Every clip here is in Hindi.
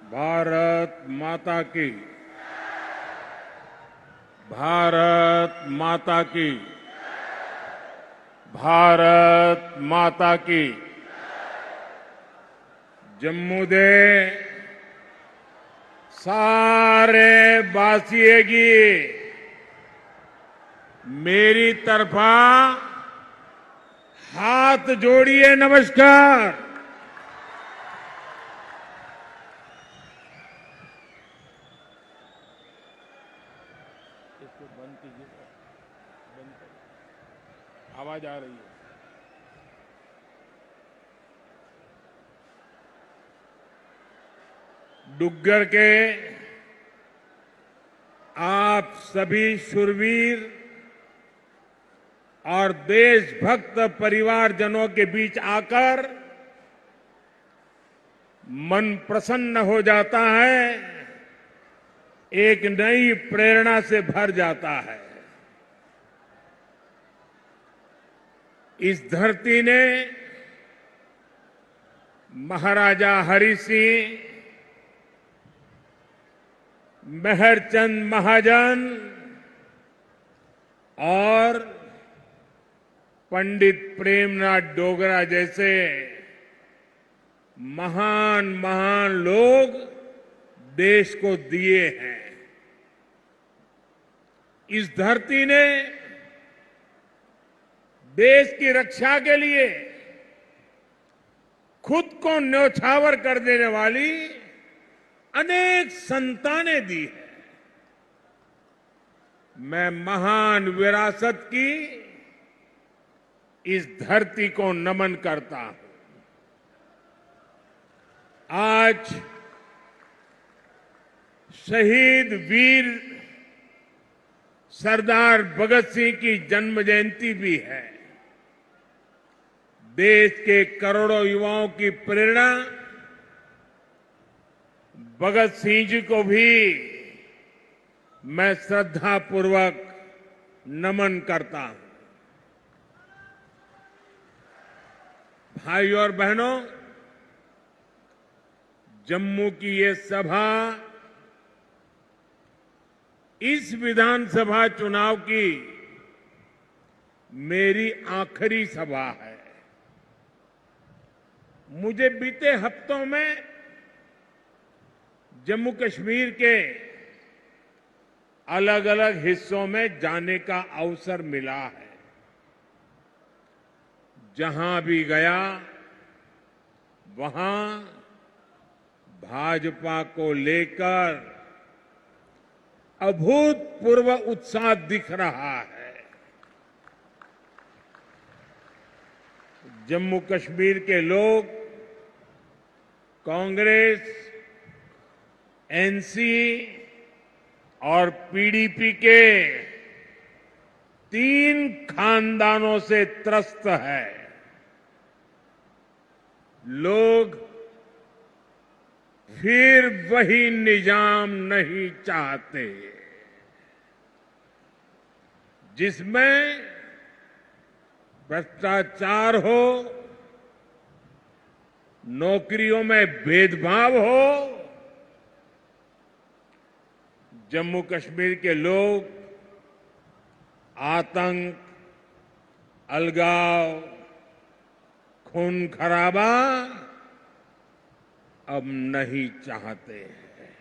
भारत माता की। भारत माता की। भारत माता की। जम्मू दे सारे बासिए की मेरी तरफा हाथ जोड़िए नमस्कार। इसको बंद कीजिए, बंद करिए, आवाज आ रही है। डुग्गर के आप सभी शूरवीर और देशभक्त परिवारजनों के बीच आकर मन प्रसन्न हो जाता है, एक नई प्रेरणा से भर जाता है। इस धरती ने महाराजा हरि सिंह, मेहरचंद महाजन और पंडित प्रेमनाथ डोगरा जैसे महान महान लोग देश को दिए हैं। इस धरती ने देश की रक्षा के लिए खुद को न्यौछावर कर देने वाली अनेक संतानें दी है। मैं महान विरासत की इस धरती को नमन करता हूं। आज शहीद वीर सरदार भगत सिंह की जन्म जयंती भी है। देश के करोड़ों युवाओं की प्रेरणा भगत सिंह जी को भी मैं श्रद्धापूर्वक नमन करता हूं। भाइयों और बहनों, जम्मू की ये सभा इस विधानसभा चुनाव की मेरी आखिरी सभा है। मुझे बीते हफ्तों में जम्मू कश्मीर के अलग अलग हिस्सों में जाने का अवसर मिला है। जहां भी गया वहां भाजपा को लेकर अभूतपूर्व उत्साह दिख रहा है। जम्मू कश्मीर के लोग कांग्रेस, एनसी और पीडीपी के 3 खानदानों से त्रस्त है। लोग फिर वही निजाम नहीं चाहते जिसमें भ्रष्टाचार हो, नौकरियों में भेदभाव हो। जम्मू कश्मीर के लोग आतंक, अलगाव, खून खराबा अब नहीं चाहते हैं।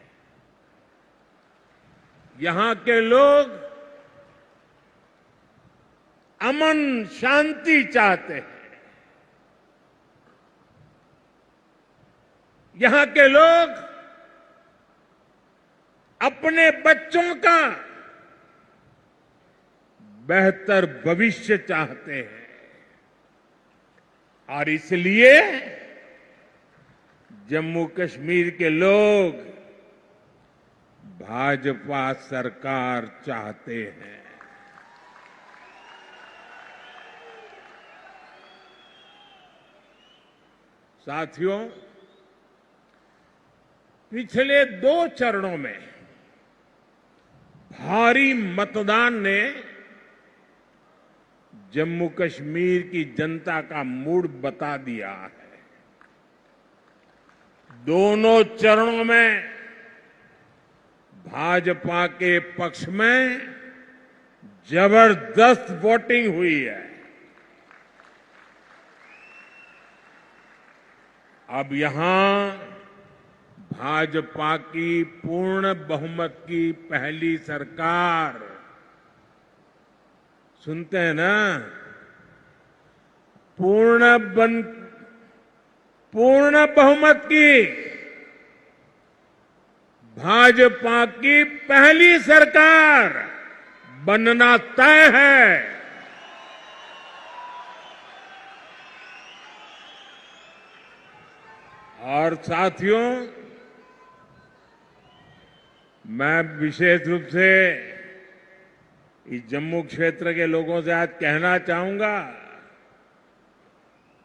यहां के लोग अमन शांति चाहते हैं। यहां के लोग अपने बच्चों का बेहतर भविष्य चाहते हैं और इसलिए जम्मू कश्मीर के लोग भाजपा सरकार चाहते हैं। साथियों, पिछले 2 चरणों में भारी मतदान ने जम्मू कश्मीर की जनता का मूड बता दिया है। दोनों चरणों में भाजपा के पक्ष में जबरदस्त वोटिंग हुई है। अब यहां भाजपा की पूर्ण बहुमत की पहली सरकार, सुनते हैं ना, पूर्ण बहुमत की भाजपा की पहली सरकार बनना तय है। और साथियों, मैं विशेष रूप से इस जम्मू क्षेत्र के लोगों से आज कहना चाहूंगा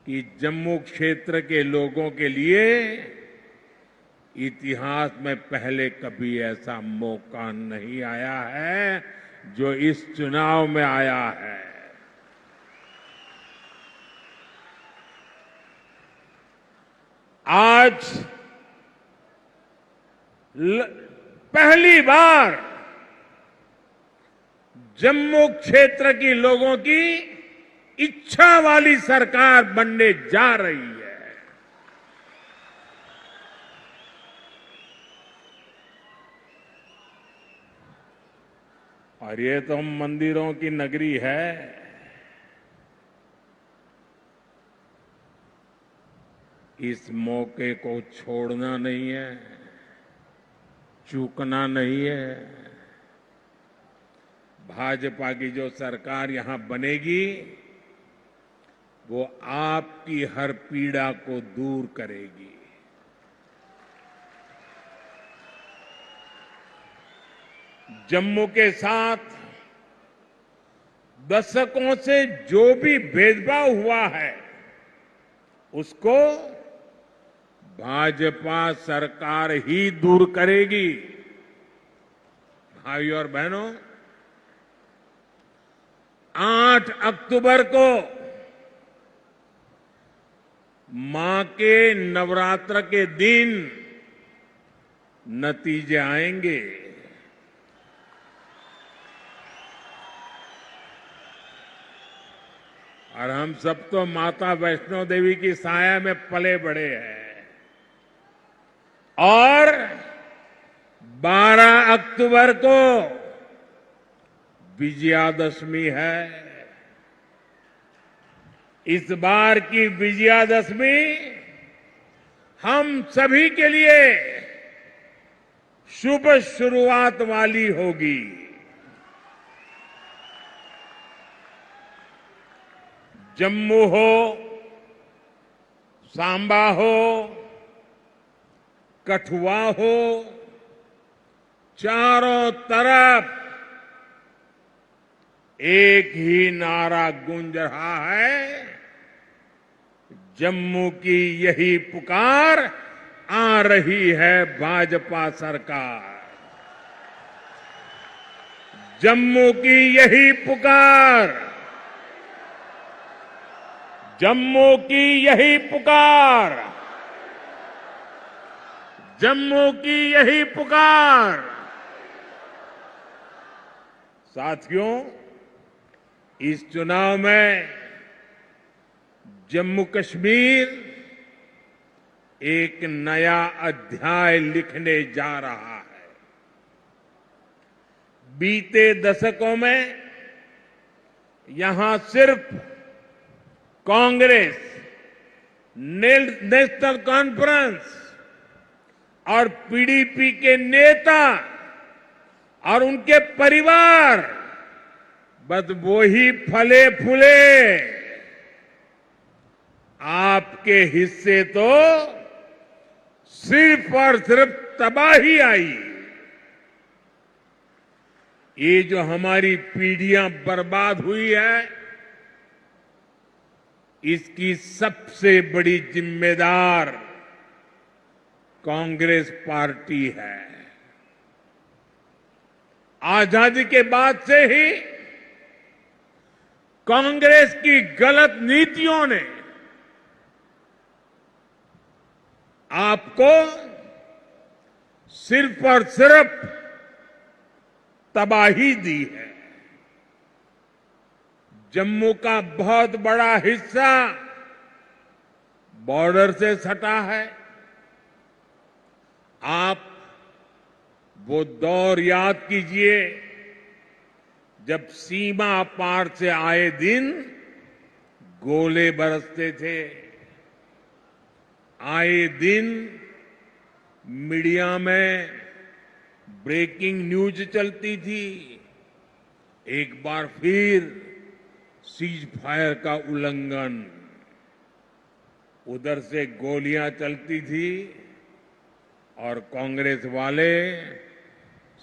कि जम्मू क्षेत्र के लोगों के लिए इतिहास में पहले कभी ऐसा मौका नहीं आया है जो इस चुनाव में आया है। आज पहली बार जम्मू क्षेत्र की लोगों की इच्छा वाली सरकार बनने जा रही है। और ये तो मंदिरों की नगरी है। इस मौके को छोड़ना नहीं है, चूकना नहीं है। भाजपा की जो सरकार यहां बनेगी वो आपकी हर पीड़ा को दूर करेगी। जम्मू के साथ दशकों से जो भी भेदभाव हुआ है उसको भाजपा सरकार ही दूर करेगी। भाइयों और बहनों, 8 अक्टूबर को मां के नवरात्र के दिन नतीजे आएंगे। और हम सब तो माता वैष्णो देवी की साया में पले बड़े हैं। और 12 अक्टूबर को विजयादशमी है। इस बार की विजयादशमी हम सभी के लिए शुभ शुरुआत वाली होगी। जम्मू हो, सांबा हो, कठुआ हो, चारों तरफ एक ही नारा गूंज रहा है, जम्मू की यही पुकार, आ रही है भाजपा सरकार। जम्मू की यही पुकार, जम्मू की यही पुकार, जम्मू की यही पुकार। साथियों, इस चुनाव में जम्मू कश्मीर एक नया अध्याय लिखने जा रहा है। बीते दशकों में यहां सिर्फ कांग्रेस, नेशनल कॉन्फ्रेंस और पीडीपी के नेता और उनके परिवार बस वो ही फले फूले। आपके हिस्से तो सिर्फ और सिर्फ तबाही आई। ये जो हमारी पीढ़ियां बर्बाद हुई है, इसकी सबसे बड़ी जिम्मेदार कांग्रेस पार्टी है। आजादी के बाद से ही कांग्रेस की गलत नीतियों ने आपको सिर्फ और सिर्फ तबाही दी है। जम्मू का बहुत बड़ा हिस्सा बॉर्डर से सटा है। आप वो दौर याद कीजिए जब सीमा पार से आए दिन गोले बरसते थे। आए दिन मीडिया में ब्रेकिंग न्यूज चलती थी। एक बार फिर सीज फायर का उल्लंघन, उधर से गोलियां चलती थी और कांग्रेस वाले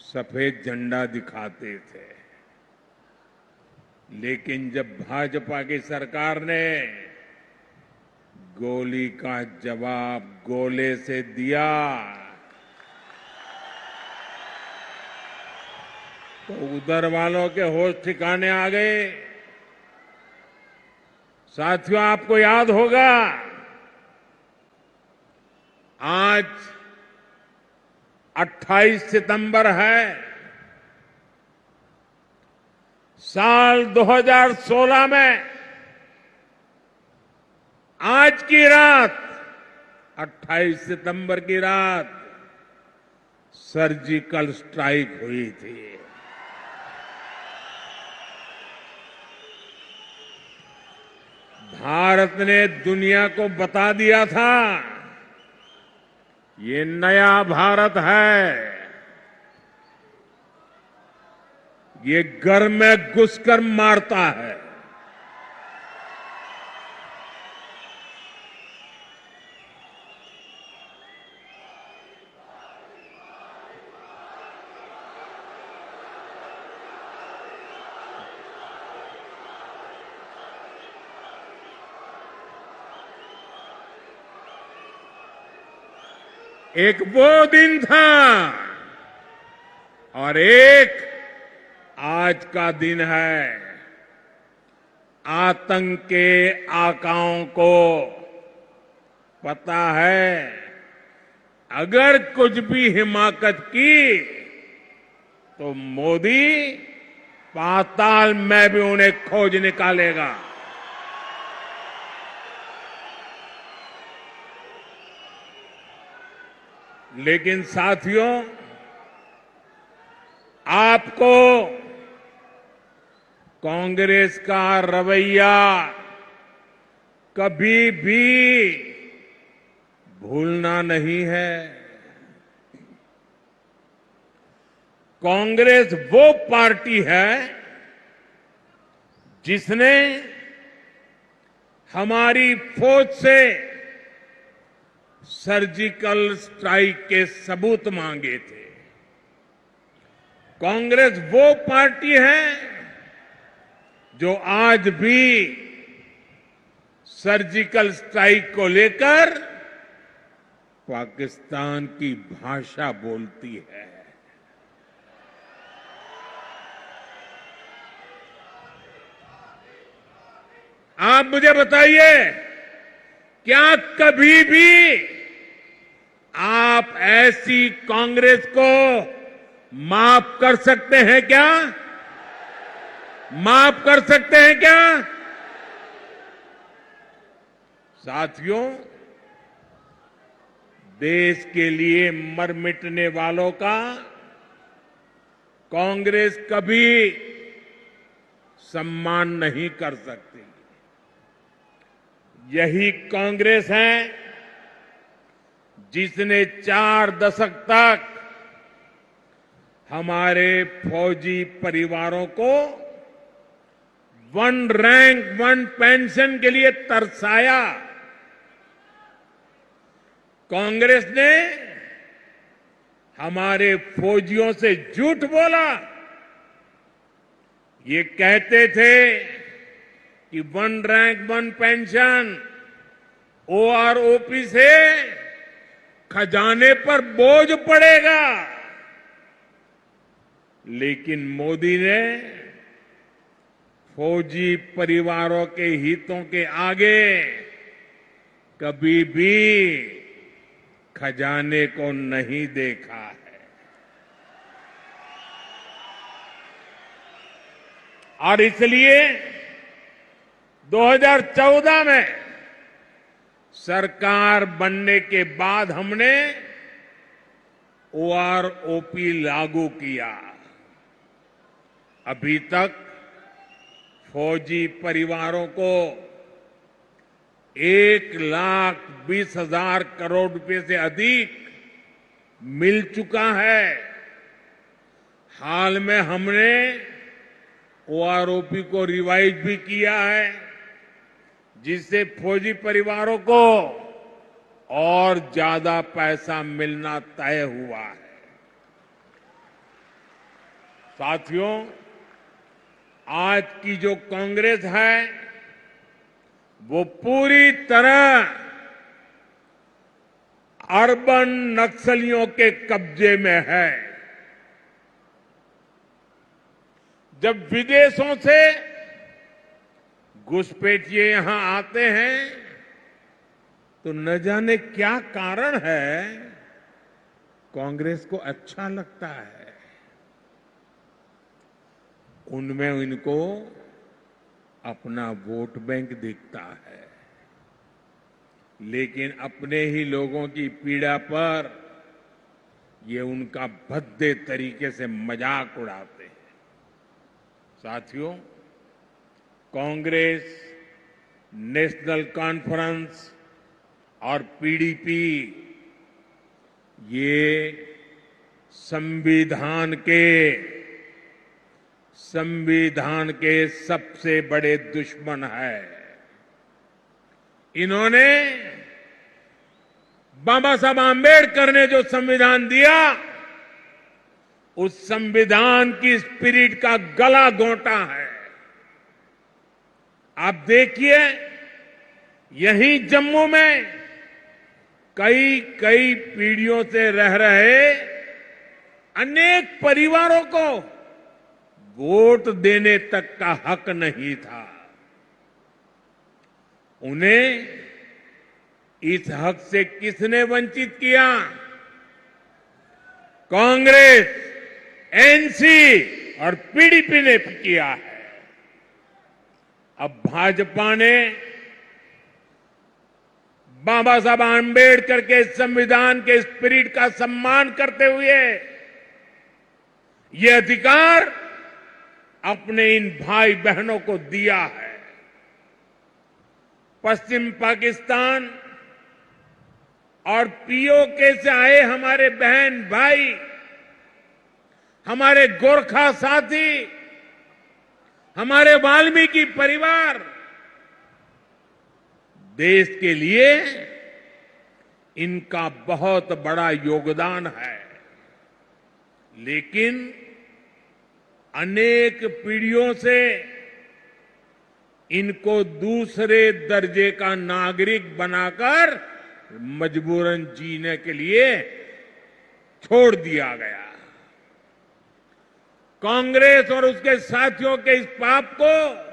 सफेद झंडा दिखाते थे। लेकिन जब भाजपा की सरकार ने गोली का जवाब गोले से दिया तो उधर वालों के होश ठिकाने आ गए। साथियों, आपको याद होगा आज 28 सितंबर है। साल 2016 में आज की रात 28 सितंबर की रात सर्जिकल स्ट्राइक हुई थी। भारत ने दुनिया को बता दिया था ये नया भारत है। ये घर में घुसकर मारता है। एक वो दिन था और एक आज का दिन है। आतंक के आकाओं को पता है अगर कुछ भी हिमाकत की तो मोदी पाताल में भी उन्हें खोज निकालेगा। लेकिन साथियों, आपको कांग्रेस का रवैया कभी भी भूलना नहीं है। कांग्रेस वो पार्टी है जिसने हमारी फौज से सर्जिकल स्ट्राइक के सबूत मांगे थे। कांग्रेस वो पार्टी है जो आज भी सर्जिकल स्ट्राइक को लेकर पाकिस्तान की भाषा बोलती है। आप मुझे बताइए, क्या कभी भी आप ऐसी कांग्रेस को माफ कर सकते हैं क्या? माफ कर सकते हैं क्या? साथियों, देश के लिए मर मिटने वालों का कांग्रेस कभी सम्मान नहीं कर सकती। यही कांग्रेस है जिसने 4 दशक तक हमारे फौजी परिवारों को 1 रैंक 1 पेंशन के लिए तरसाया। कांग्रेस ने हमारे फौजियों से झूठ बोला। ये कहते थे कि 1 रैंक 1 पेंशन ओआरओपी से खजाने पर बोझ पड़ेगा। लेकिन मोदी ने फौजी परिवारों के हितों के आगे कभी भी खजाने को नहीं देखा है। और इसलिए 2014 में सरकार बनने के बाद हमने ओआरओपी लागू किया। अभी तक फौजी परिवारों को 1,20,000 करोड़ रुपए से अधिक मिल चुका है। हाल में हमने ओआरओपी को रिवाइज भी किया है, जिससे फौजी परिवारों को और ज्यादा पैसा मिलना तय हुआ है। साथियों, आज की जो कांग्रेस है वो पूरी तरह अर्बन नक्सलियों के कब्जे में है। जब विदेशों से घुसपैठिए यहां आते हैं तो न जाने क्या कारण है, कांग्रेस को अच्छा लगता है। उनमें इनको अपना वोट बैंक दिखता है, लेकिन अपने ही लोगों की पीड़ा पर ये उनका भद्दे तरीके से मजाक उड़ाते हैं। साथियों, कांग्रेस, नेशनल कॉन्फ्रेंस और पीडीपी ये संविधान के सबसे बड़े दुश्मन है। इन्होंने बाबा साहब आंबेडकर ने जो संविधान दिया, उस संविधान की स्पिरिट का गला घोंटा है। आप देखिए, यहीं जम्मू में कई पीढ़ियों से रह रहे अनेक परिवारों को वोट देने तक का हक नहीं था। उन्हें इस हक से किसने वंचित किया? कांग्रेस, एनसी और पीडीपी ने किया है। अब भाजपा ने बाबा साहब आंबेडकर के संविधान के स्पिरिट का सम्मान करते हुए ये अधिकार अपने इन भाई बहनों को दिया है। पश्चिम पाकिस्तान और पीओके से आए हमारे बहन भाई, हमारे गोरखा साथी, हमारे वाल्मीकि परिवार देश के लिए इनका बहुत बड़ा योगदान है। लेकिन अनेक पीढ़ियों से इनको दूसरे दर्जे का नागरिक बनाकर मजबूरन जीने के लिए छोड़ दिया गया। कांग्रेस और उसके साथियों के इस पाप को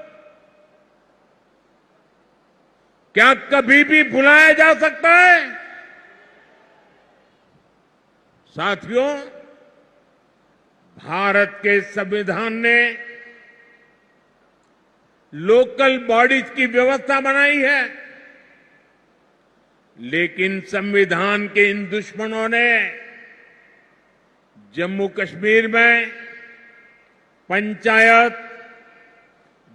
क्या कभी भी भुलाया जा सकता है? साथियों, भारत के संविधान ने लोकल बॉडीज की व्यवस्था बनाई है, लेकिन संविधान के इन दुश्मनों ने जम्मू कश्मीर में पंचायत,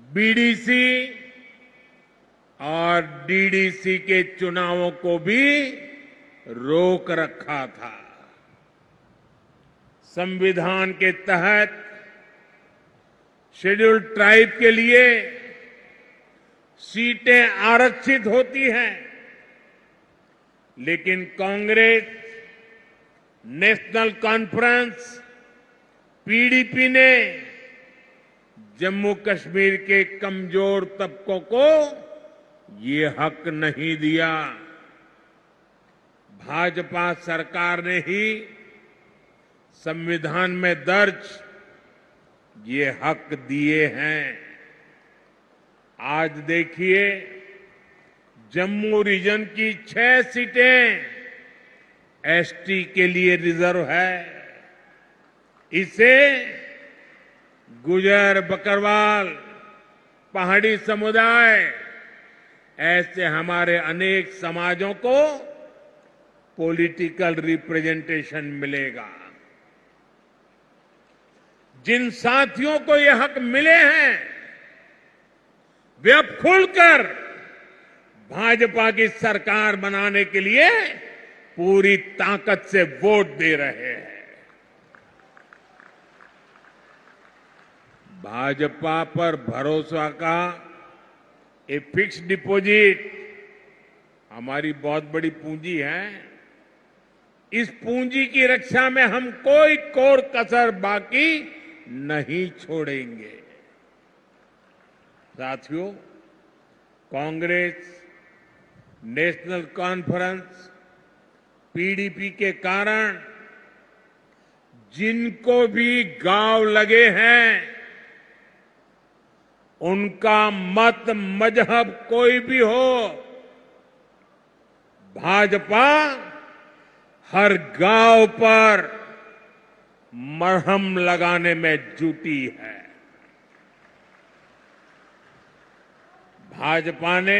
बीडीसी और डीडीसी के चुनावों को भी रोक रखा था। संविधान के तहत शेड्यूल्ड ट्राइब के लिए सीटें आरक्षित होती हैं, लेकिन कांग्रेस, नेशनल कॉन्फ्रेंस, पीडीपी ने जम्मू कश्मीर के कमजोर तबकों को ये हक नहीं दिया। भाजपा सरकार ने ही संविधान में दर्ज ये हक दिए हैं। आज देखिए, जम्मू रीजन की 6 सीटें एसटी के लिए रिजर्व है। इसे गुजर, बकरवाल, पहाड़ी समुदाय, ऐसे हमारे अनेक समाजों को पॉलिटिकल रिप्रेजेंटेशन मिलेगा। जिन साथियों को ये हक मिले हैं वे अब खुलकर भाजपा की सरकार बनाने के लिए पूरी ताकत से वोट दे रहे हैं। भाजपा पर भरोसा का ये फिक्स डिपॉजिट हमारी बहुत बड़ी पूंजी है। इस पूंजी की रक्षा में हम कोई कोर कसर बाकी नहीं छोड़ेंगे। साथियों, कांग्रेस, नेशनल कॉन्फ्रेंस, पीडीपी के कारण जिनको भी गांव लगे हैं, उनका मत मजहब कोई भी हो, भाजपा हर गांव पर मरहम लगाने में जुटी है। भाजपा ने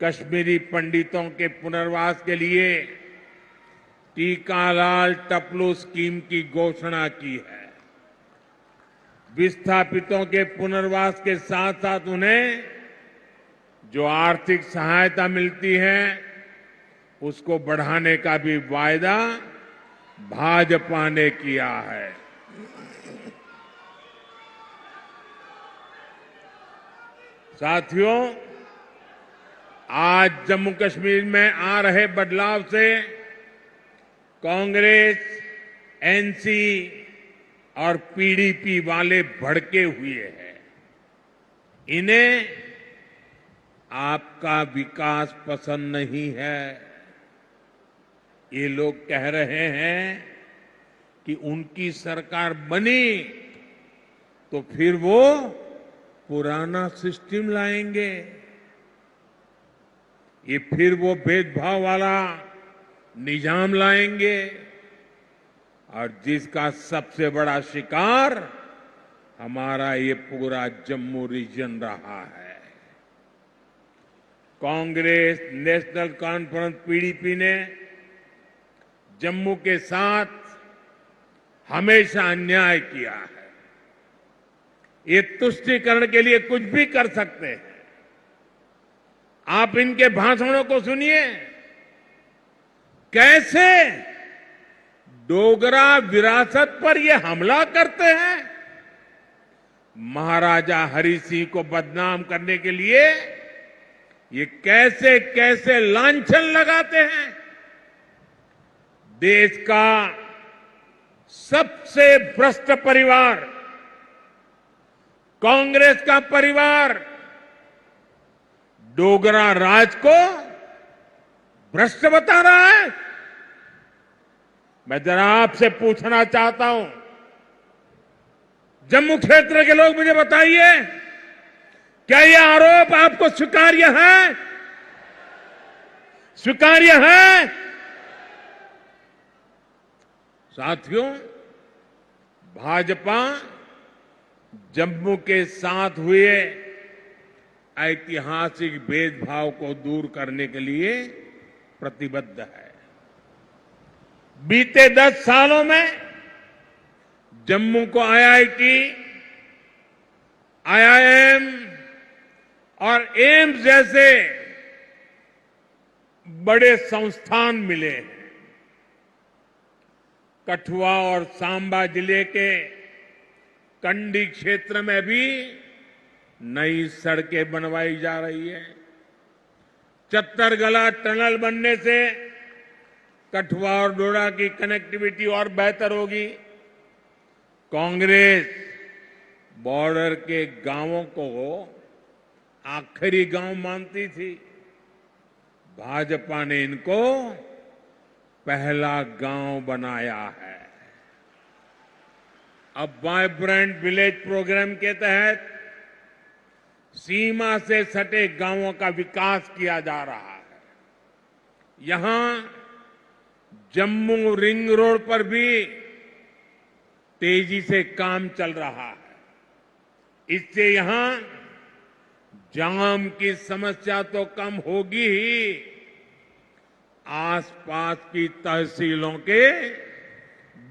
कश्मीरी पंडितों के पुनर्वास के लिए टीकालाल टपलू स्कीम की घोषणा की है। विस्थापितों के पुनर्वास के साथ साथ उन्हें जो आर्थिक सहायता मिलती है उसको बढ़ाने का भी वायदा भाजपा ने किया है। साथियों, आज जम्मू कश्मीर में आ रहे बदलाव से कांग्रेस, एनसी और पीडीपी वाले भड़के हुए हैं। इन्हें आपका विकास पसंद नहीं है। ये लोग कह रहे हैं कि उनकी सरकार बनी तो फिर वो पुराना सिस्टम लाएंगे। ये फिर वो भेदभाव वाला निजाम लाएंगे और जिसका सबसे बड़ा शिकार हमारा ये पूरा जम्मू रीजन रहा है। कांग्रेस, नेशनल कॉन्फ्रेंस, पीडीपी ने जम्मू के साथ हमेशा अन्याय किया है। ये तुष्टीकरण के लिए कुछ भी कर सकते हैं। आप इनके भाषणों को सुनिए, कैसे डोगरा विरासत पर ये हमला करते हैं। महाराजा हरि सिंह को बदनाम करने के लिए ये कैसे कैसे लांछन लगाते हैं। देश का सबसे भ्रष्ट परिवार कांग्रेस का परिवार डोगरा राज को भ्रष्ट बता रहा है। मैं जरा आपसे पूछना चाहता हूं, जम्मू क्षेत्र के लोग मुझे बताइए, क्या यह आरोप आपको स्वीकार्य है? स्वीकार्य है? साथियों, भाजपा जम्मू के साथ हुए ऐतिहासिक भेदभाव को दूर करने के लिए प्रतिबद्ध है। बीते 10 सालों में जम्मू को आईआईटी, आईआईएम और एम्स जैसे बड़े संस्थान मिले हैं। कठुआ और सांबा जिले के कंडी क्षेत्र में भी नई सड़कें बनवाई जा रही है। चत्तरगला टनल बनने से कठुआ और डोडा की कनेक्टिविटी और बेहतर होगी। कांग्रेस बॉर्डर के गांवों को आखिरी गांव मानती थी। भाजपा ने इनको पहला गांव बनाया है। अब वाइब्रेंट विलेज प्रोग्राम के तहत सीमा से सटे गांवों का विकास किया जा रहा है। यहां जम्मू रिंग रोड पर भी तेजी से काम चल रहा है। इससे यहां जाम की समस्या तो कम होगी ही, आसपास की तहसीलों के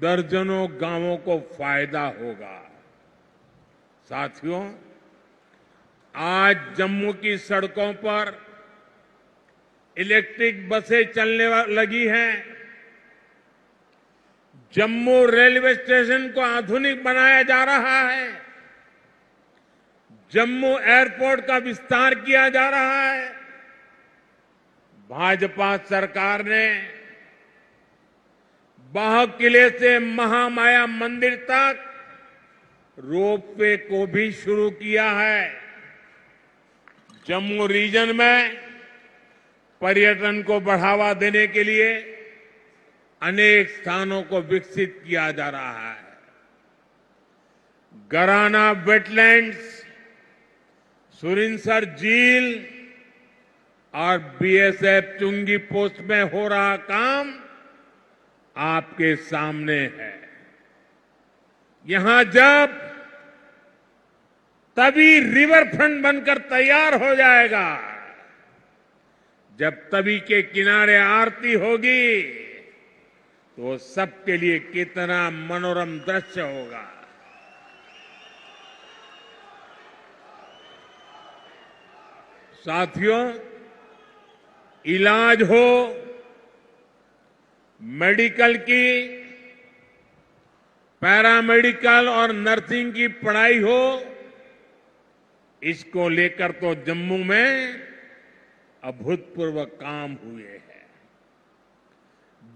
दर्जनों गांवों को फायदा होगा। साथियों, आज जम्मू की सड़कों पर इलेक्ट्रिक बसें चलने लगी हैं। जम्मू रेलवे स्टेशन को आधुनिक बनाया जा रहा है। जम्मू एयरपोर्ट का विस्तार किया जा रहा है। भाजपा सरकार ने बाह किले से महामाया मंदिर तक रोपवे को भी शुरू किया है। जम्मू रीजन में पर्यटन को बढ़ावा देने के लिए अनेक स्थानों को विकसित किया जा रहा है। गराना वेटलैंड्स, सुरिनसर झील और बीएसएफ चुंगी पोस्ट में हो रहा काम आपके सामने है। यहां जब तभी रिवर फ्रंट बनकर तैयार हो जाएगा, जब तवी के किनारे आरती होगी तो सबके लिए कितना मनोरम दृश्य होगा। साथियों, इलाज हो, मेडिकल की, पैरामेडिकल और नर्सिंग की पढ़ाई हो, इसको लेकर तो जम्मू में अभूतपूर्व काम हुए हैं।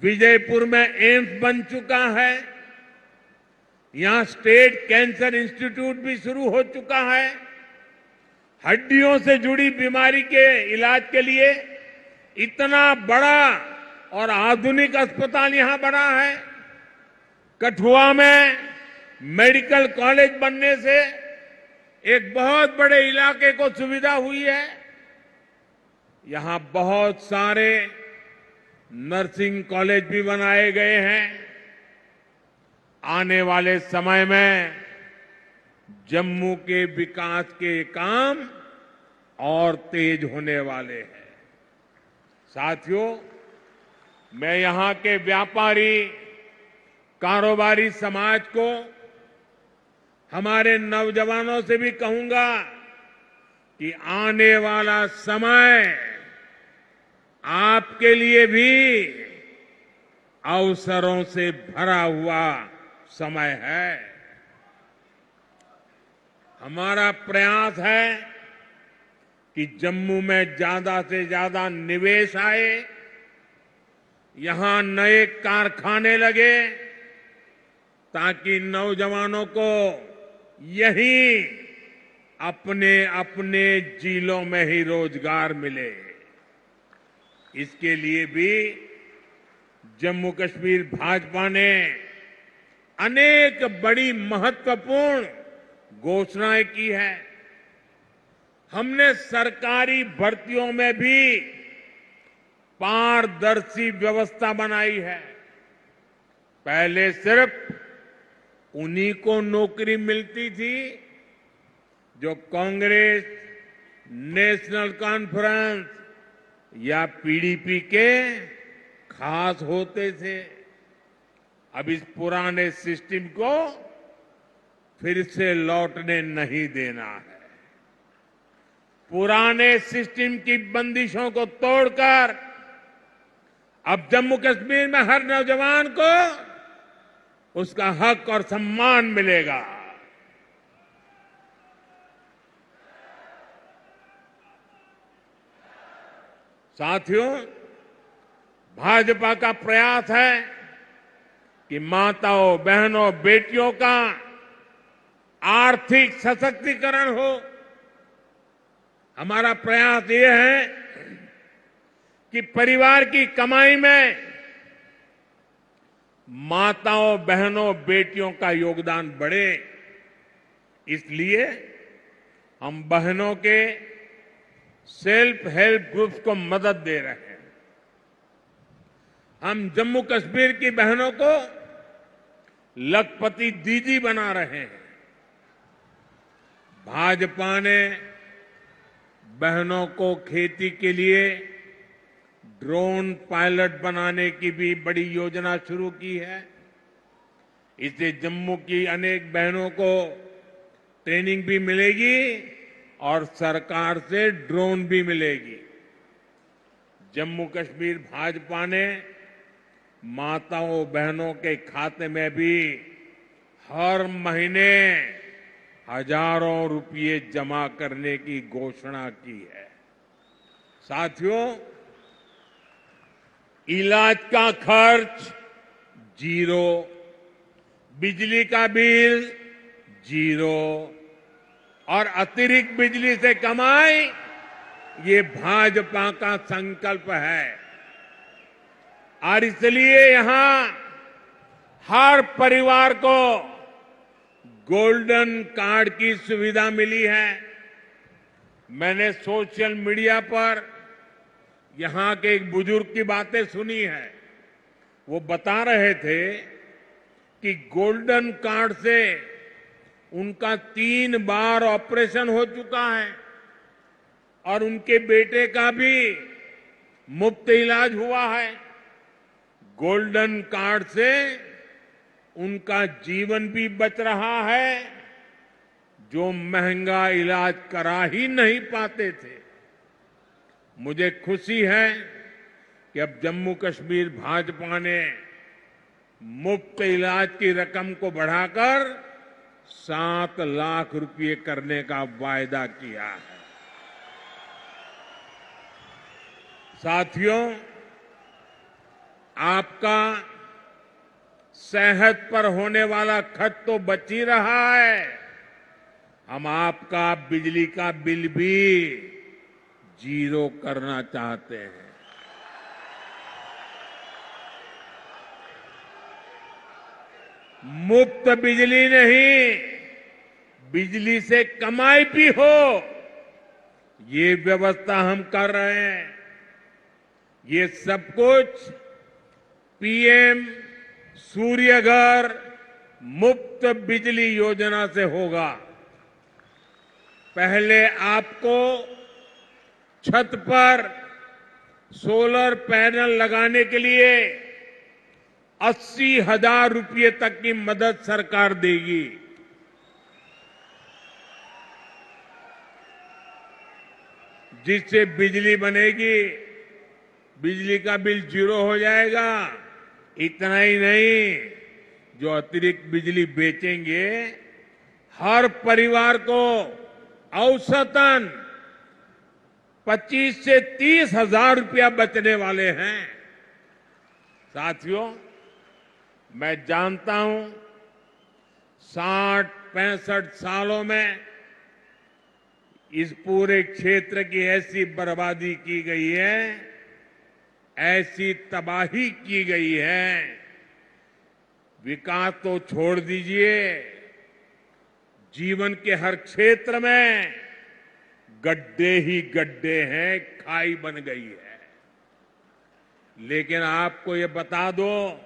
विजयपुर में एम्स बन चुका है। यहां स्टेट कैंसर इंस्टीट्यूट भी शुरू हो चुका है। हड्डियों से जुड़ी बीमारी के इलाज के लिए इतना बड़ा और आधुनिक अस्पताल यहां बना है। कठुआ में मेडिकल कॉलेज बनने से एक बहुत बड़े इलाके को सुविधा हुई है। यहां बहुत सारे नर्सिंग कॉलेज भी बनाए गए हैं। आने वाले समय में जम्मू के विकास के काम और तेज होने वाले हैं। साथियों, मैं यहां के व्यापारी, कारोबारी समाज को, हमारे नौजवानों से भी कहूंगा कि आने वाला समय आपके लिए भी अवसरों से भरा हुआ समय है। हमारा प्रयास है कि जम्मू में ज्यादा से ज्यादा निवेश आए, यहां नए कारखाने लगे, ताकि नौजवानों को यहीं अपने अपने जिलों में ही रोजगार मिले। इसके लिए भी जम्मू कश्मीर भाजपा ने अनेक बड़ी महत्वपूर्ण घोषणाएं की है। हमने सरकारी भर्तियों में भी पारदर्शी व्यवस्था बनाई है। पहले सिर्फ उन्हीं को नौकरी मिलती थी जो कांग्रेस, नेशनल कॉन्फ्रेंस या पीडीपी के खास होते थे। अब इस पुराने सिस्टम को फिर से लौटने नहीं देना है। पुराने सिस्टम की बंदिशों को तोड़कर अब जम्मू कश्मीर में हर नौजवान को उसका हक और सम्मान मिलेगा। साथियों, भाजपा का प्रयास है कि माताओं, बहनों, बेटियों का आर्थिक सशक्तिकरण हो। हमारा प्रयास ये है कि परिवार की कमाई में माताओं, बहनों, बेटियों का योगदान बढ़े। इसलिए हम बहनों के सेल्फ हेल्प ग्रुप्स को मदद दे रहे हैं। हम जम्मू कश्मीर की बहनों को लखपति दीदी बना रहे हैं। भाजपा ने बहनों को खेती के लिए ड्रोन पायलट बनाने की भी बड़ी योजना शुरू की है। इससे जम्मू की अनेक बहनों को ट्रेनिंग भी मिलेगी और सरकार से ड्रोन भी मिलेगी। जम्मू कश्मीर भाजपा ने माताओं बहनों के खाते में भी हर महीने हजारों रुपये जमा करने की घोषणा की है। साथियों, इलाज का खर्च जीरो, बिजली का बिल जीरो और अतिरिक्त बिजली से कमाई, ये भाजपा का संकल्प है। और इसलिए यहां हर परिवार को गोल्डन कार्ड की सुविधा मिली है। मैंने सोशल मीडिया पर यहां के एक बुजुर्ग की बातें सुनी है। वो बता रहे थे कि गोल्डन कार्ड से उनका 3 बार ऑपरेशन हो चुका है और उनके बेटे का भी मुफ्त इलाज हुआ है। गोल्डन कार्ड से उनका जीवन भी बच रहा है, जो महंगा इलाज करा ही नहीं पाते थे। मुझे खुशी है कि अब जम्मू कश्मीर भाजपा ने मुफ्त इलाज की रकम को बढ़ाकर 7 लाख रुपये करने का वायदा किया है। साथियों, आपका सेहत पर होने वाला खर्च तो बच ही रहा है। हम आपका बिजली का बिल भी जीरो करना चाहते हैं। मुफ्त बिजली नहीं, बिजली से कमाई भी हो, ये व्यवस्था हम कर रहे हैं। ये सब कुछ पीएम सूर्य घर मुफ्त बिजली योजना से होगा। पहले आपको छत पर सोलर पैनल लगाने के लिए 80,000 रुपये तक की मदद सरकार देगी। जिससे बिजली बनेगी, बिजली का बिल जीरो हो जाएगा। इतना ही नहीं, जो अतिरिक्त बिजली बेचेंगे, हर परिवार को औसतन 25 से 30,000 रुपया बचने वाले हैं। साथियों, मैं जानता हूं 60-65 सालों में इस पूरे क्षेत्र की ऐसी बर्बादी की गई है, ऐसी तबाही की गई है, विकास तो छोड़ दीजिए, जीवन के हर क्षेत्र में गड्ढे ही गड्ढे हैं, खाई बन गई है। लेकिन आपको ये बता दो,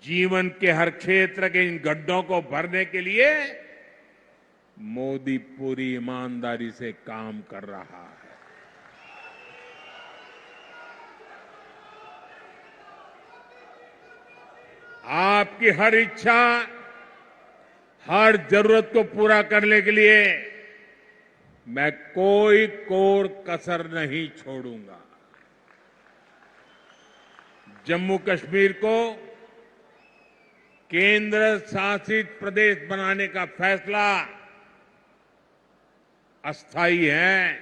जीवन के हर क्षेत्र के इन गड्ढों को भरने के लिए मोदी पूरी ईमानदारी से काम कर रहा है। आपकी हर इच्छा, हर जरूरत को पूरा करने के लिए मैं कोई कोर कसर नहीं छोड़ूंगा। जम्मू कश्मीर को केंद्र शासित प्रदेश बनाने का फैसला अस्थायी है।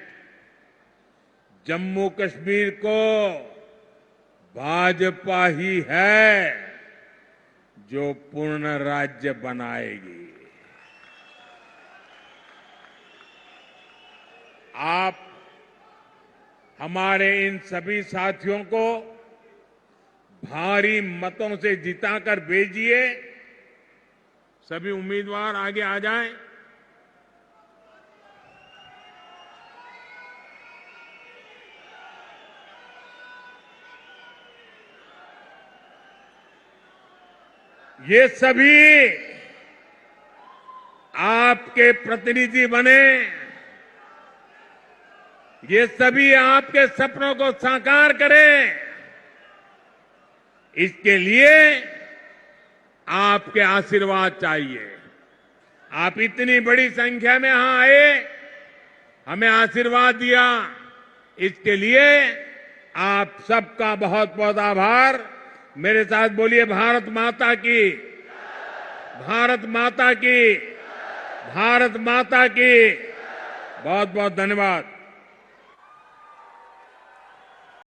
जम्मू कश्मीर को भाजपा ही है जो पूर्ण राज्य बनाएगी। आप हमारे इन सभी साथियों को भारी मतों से जिताकर भेजिए। सभी उम्मीदवार आगे आ जाएं। ये सभी आपके प्रतिनिधि बने, ये सभी आपके सपनों को साकार करें, इसके लिए आपके आशीर्वाद चाहिए। आप इतनी बड़ी संख्या में यहां आए, हमें आशीर्वाद दिया, इसके लिए आप सबका बहुत बहुत आभार। मेरे साथ बोलिए भारत माता की, भारत माता की, भारत माता की। बहुत बहुत धन्यवाद।